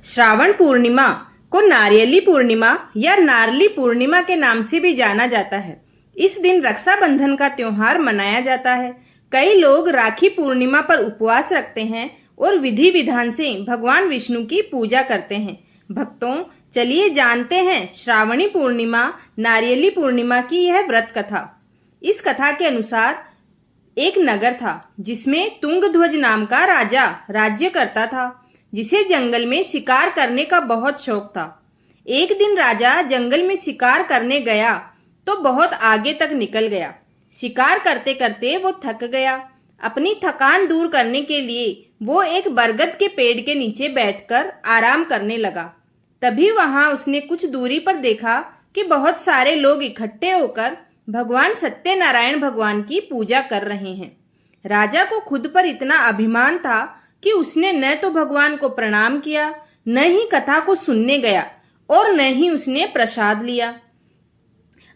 श्रावण पूर्णिमा को नारियली पूर्णिमा या नारली पूर्णिमा के नाम से भी जाना जाता है। इस दिन रक्षाबंधन का त्योहार मनाया जाता है। कई लोग राखी पूर्णिमा पर उपवास रखते हैं और विधि विधान से भगवान विष्णु की पूजा करते हैं। भक्तों, चलिए जानते हैं श्रावणी पूर्णिमा नारियली पूर्णिमा की यह व्रत कथा। इस कथा के अनुसार एक नगर था जिसमें तुंगध्वज नाम का राजा राज्य करता था, जिसे जंगल में शिकार करने का बहुत शौक था। एक दिन राजा जंगल में शिकार करने गया तो बहुत आगे तक निकल गया। शिकार करते करते वो थक गया। अपनी थकान दूर करने के लिए वो एक बरगद के पेड़ के नीचे बैठकर आराम करने लगा। तभी वहां उसने कुछ दूरी पर देखा कि बहुत सारे लोग इकट्ठे होकर भगवान सत्यनारायण भगवान की पूजा कर रहे हैं। राजा को खुद पर इतना अभिमान था कि उसने न तो भगवान को प्रणाम किया, न ही कथा को सुनने गया और न ही उसने प्रसाद लिया।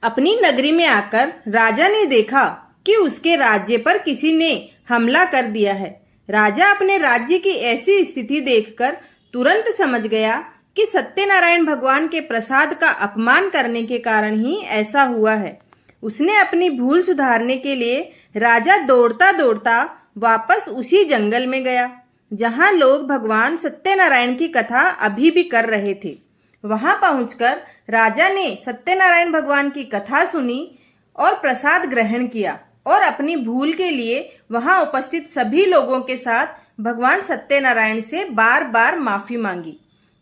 अपनी नगरी में आकर राजा ने देखा कि उसके राज्य पर किसी ने हमला कर दिया है। राजा अपने राज्य की ऐसी स्थिति देखकर तुरंत समझ गया कि सत्यनारायण भगवान के प्रसाद का अपमान करने के कारण ही ऐसा हुआ है। उसने अपनी भूल सुधारने के लिए राजा दौड़ता दौड़ता वापस उसी जंगल में गया जहां लोग भगवान सत्यनारायण की कथा अभी भी कर रहे थे। वहां पहुंचकर राजा ने सत्यनारायण भगवान की कथा सुनी और प्रसाद ग्रहण किया और अपनी भूल के लिए वहां उपस्थित सभी लोगों के साथ भगवान सत्यनारायण से बार बार माफी मांगी।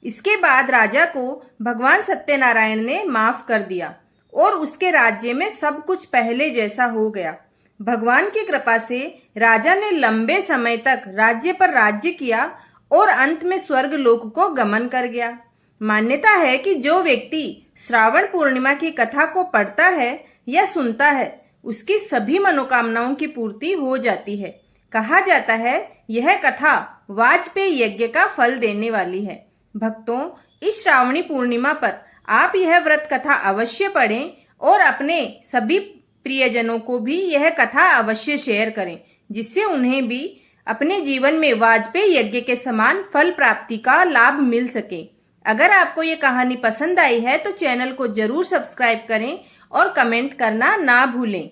इसके बाद राजा को भगवान सत्यनारायण ने माफ कर दिया और उसके राज्य में सब कुछ पहले जैसा हो गया। भगवान की कृपा से राजा ने लंबे समय तक राज्य पर राज्य किया और अंत में स्वर्ग लोक को गमन कर गया। मान्यता है कि जो व्यक्ति श्रावण पूर्णिमा की कथा को पढ़ता है या सुनता है, उसकी सभी मनोकामनाओं की पूर्ति हो जाती है। कहा जाता है यह कथा वाजपेयी यज्ञ का फल देने वाली है। भक्तों, इस श्रावणी पूर्णिमा पर आप यह व्रत कथा अवश्य पढ़ें और अपने सभी प्रियजनों को भी यह कथा अवश्य शेयर करें, जिससे उन्हें भी अपने जीवन में वाजपेयी यज्ञ के समान फल प्राप्ति का लाभ मिल सके। अगर आपको ये कहानी पसंद आई है तो चैनल को जरूर सब्सक्राइब करें और कमेंट करना ना भूलें।